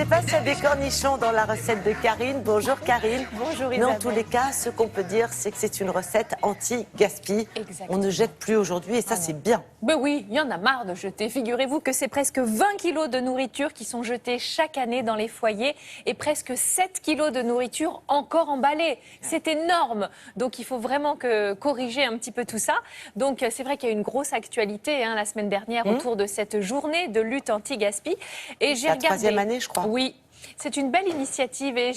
pas s'il y a des cornichons dans la recette de Karine. Bonjour Karine. Bonjour Mais Isabelle. en tous les cas, ce qu'on peut dire, c'est que c'est une recette anti-gaspi. On ne jette plus aujourd'hui et ça, c'est bien. Ben oui, il y en a marre de jeter. Figurez-vous que c'est presque 20 kilos de nourriture qui sont jetés chaque année dans les foyers et presque 7 kilos de nourriture encore emballée. C'est énorme. Donc il faut vraiment corriger un petit peu tout ça. Donc c'est vrai qu'il y a une grosse actualité la semaine dernière autour de cette journée de lutte anti-gaspi. Et j'ai regardé. La 3e année, je crois. Oui. C'est une belle initiative et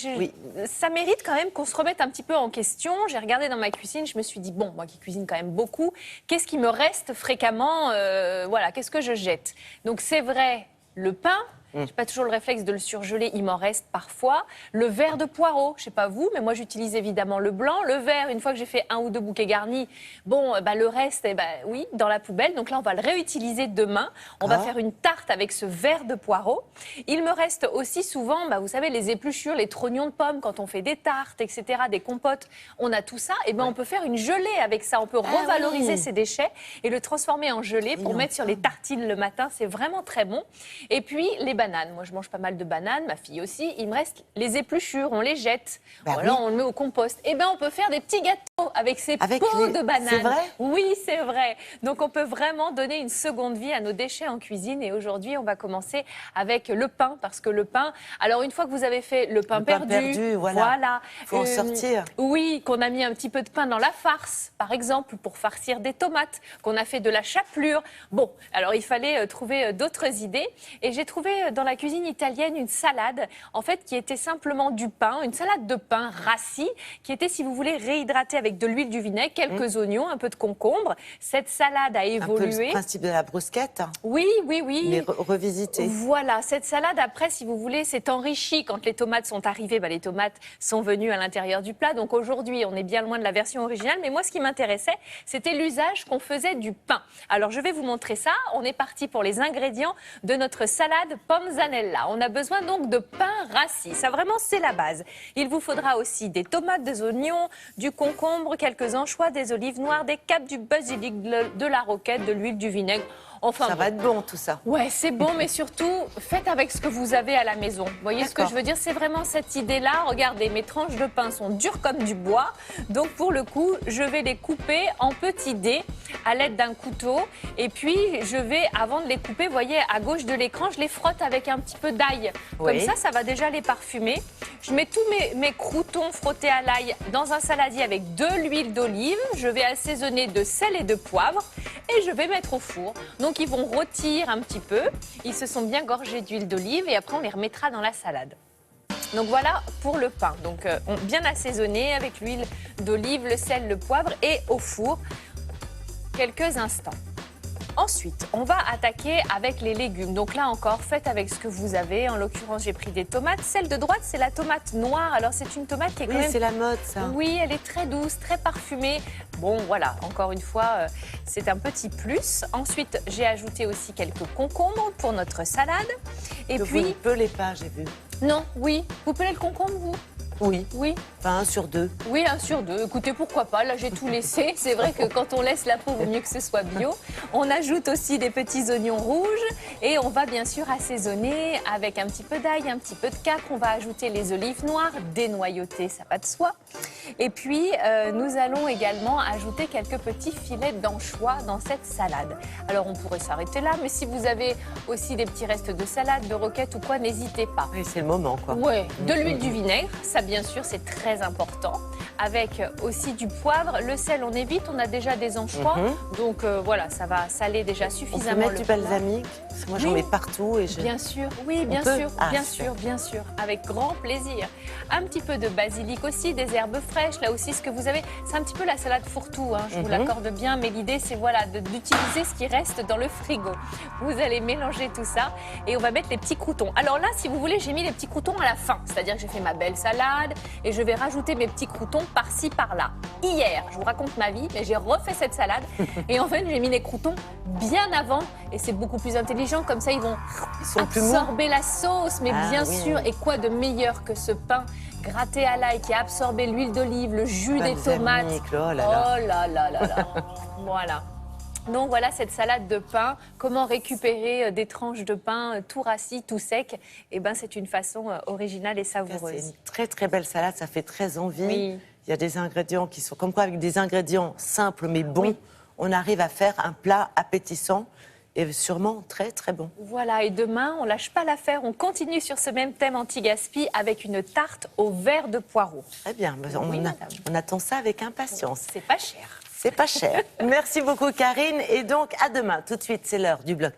ça mérite quand même qu'on se remette un petit peu en question. J'ai regardé dans ma cuisine, je me suis dit, bon, moi qui cuisine quand même beaucoup, qu'est-ce qui me reste fréquemment voilà, qu'est-ce que je jette? Donc c'est vrai, le pain. Je n'ai pas toujours le réflexe de le surgeler, il m'en reste parfois. Le verre de poireau, je ne sais pas vous, mais moi j'utilise évidemment le blanc. Le verre, une fois que j'ai fait 1 ou 2 bouquets garnis, bon, le reste, oui, dans la poubelle. Donc là, on va le réutiliser demain. On va faire une tarte avec ce verre de poireau. Il me reste aussi souvent, vous savez, les épluchures, les trognons de pommes, quand on fait des tartes, etc., des compotes, on a tout ça. Et on peut faire une gelée avec ça. On peut revaloriser ces déchets et le transformer en gelée pour mettre sur les tartines le matin. C'est vraiment très bon. Et puis, les bananes. Moi, je mange pas mal de bananes, ma fille aussi. Il me reste les épluchures, on les jette. On le met au compost. Et on peut faire des petits gâteaux avec ces peaux de bananes. C'est vrai ? Oui, c'est vrai. Donc, on peut vraiment donner une seconde vie à nos déchets en cuisine. Et aujourd'hui, on va commencer avec le pain. Parce que le pain, alors une fois que vous avez fait le pain perdu, voilà. Faut en sortir. Oui, qu'on a mis un petit peu de pain dans la farce, par exemple, pour farcir des tomates, qu'on a fait de la chapelure. Bon, alors il fallait trouver d'autres idées. Et j'ai trouvé dans la cuisine italienne une salade, en fait, qui était simplement du pain, une salade de pain rassis, qui était, si vous voulez, réhydratée avec de l'huile, du vinaigre, quelques oignons, un peu de concombre. Cette salade a évolué. Un peu le principe de la brusquette. Oui, oui, oui. Mais revisité. Voilà, cette salade, après, si vous voulez, s'est enrichie quand les tomates sont arrivées. Les tomates sont venues à l'intérieur du plat. Donc aujourd'hui, on est bien loin de la version originale. Mais moi, ce qui m'intéressait, c'était l'usage qu'on faisait du pain. Alors, je vais vous montrer ça. On est parti pour les ingrédients de notre salade pomme-zanella. On a besoin donc de pain rassis. Ça, vraiment, c'est la base. Il vous faudra aussi des tomates, des oignons, du concombre, quelques anchois, des olives noires, des capes, du basilic, de la roquette, de l'huile, du vinaigre. Enfin, ça va être bon tout ça. Ouais, c'est bon, mais surtout, faites avec ce que vous avez à la maison. Vous voyez ce que je veux dire? C'est vraiment cette idée-là. Regardez, mes tranches de pain sont dures comme du bois. Donc, pour le coup, je vais les couper en petits dés à l'aide d'un couteau. Et puis, je vais, avant de les couper, vous voyez, à gauche de l'écran, je les frotte avec un petit peu d'ail. Comme ça va déjà les parfumer. Je mets tous mes croûtons frottés à l'ail dans un saladier avec de l'huile d'olive. Je vais assaisonner de sel et de poivre. Et je vais mettre au four. Donc, ils vont rôtir un petit peu. Ils se sont bien gorgés d'huile d'olive et après, on les remettra dans la salade. Donc, voilà pour le pain. Donc, bien assaisonné avec l'huile d'olive, le sel, le poivre et au four quelques instants. Ensuite, on va attaquer avec les légumes. Donc là encore, faites avec ce que vous avez. En l'occurrence, j'ai pris des tomates. Celle de droite, c'est la tomate noire. Alors, c'est une tomate qui est quand même... Oui, c'est la mode, ça. Oui, elle est très douce, très parfumée. Bon, voilà, encore une fois, c'est un petit plus. Ensuite, j'ai ajouté aussi quelques concombres pour notre salade. Et puis... Vous ne pelez pas, j'ai vu. Non, oui. Vous pelez le concombre, vous ? Oui. Oui. Enfin, 1 sur 2. Oui, 1 sur 2. Écoutez, pourquoi pas? Là, j'ai tout laissé. C'est vrai que quand on laisse la peau, vaut mieux que ce soit bio. On ajoute aussi des petits oignons rouges et on va bien sûr assaisonner avec un petit peu d'ail, un petit peu de capre. On va ajouter les olives noires, dénoyautées, ça va de soi. Et puis, nous allons également ajouter quelques petits filets d'anchois dans cette salade. Alors, on pourrait s'arrêter là, mais si vous avez aussi des petits restes de salade, de roquette ou quoi, n'hésitez pas. Oui, c'est le moment, quoi. Ouais, de l'huile, du vinaigre, ça bien sûr, c'est très important. Avec aussi du poivre, le sel, on évite, on a déjà des anchois. Donc voilà, ça va saler déjà suffisamment. On peut mettre du balsamique, parce que moi j'en mets partout. Et bien sûr, oui, bien sûr, bien sûr, bien sûr, avec grand plaisir. Un petit peu de basilic aussi, des herbes fraîches, là aussi ce que vous avez, c'est un petit peu la salade fourre-tout, je vous l'accorde bien, mais l'idée c'est voilà, d'utiliser ce qui reste dans le frigo. Vous allez mélanger tout ça et on va mettre les petits croûtons. Alors là, si vous voulez, j'ai mis les petits croûtons à la fin, c'est-à-dire que j'ai fait ma belle salade et je vais rajouter mes petits croûtons par-ci, par-là. Hier, je vous raconte ma vie, mais j'ai refait cette salade et en fait, j'ai mis les croûtons bien avant et c'est beaucoup plus intelligent, comme ça ils vont absorber la sauce, mais bien sûr, et quoi de meilleur que ce pain gratté à l'ail qui a absorbé l'huile d'olive, le jus des tomates. Oh là là. Oh là là là là. Voilà. Donc voilà cette salade de pain. Comment récupérer des tranches de pain tout rassis, tout sec? Eh ben, c'est une façon originale et savoureuse. C'est une très très belle salade, ça fait très envie. Oui. Il y a des ingrédients qui sont comme quoi, avec des ingrédients simples mais bons, Oui. on arrive à faire un plat appétissant et sûrement très très bon. Voilà, et demain, on lâche pas l'affaire, on continue sur ce même thème anti-gaspi avec une tarte au verre de poireau. Très bien, on attend ça avec impatience. C'est pas cher. C'est pas cher. Merci beaucoup Karine, et donc à demain. Tout de suite, c'est l'heure du bloc-notes.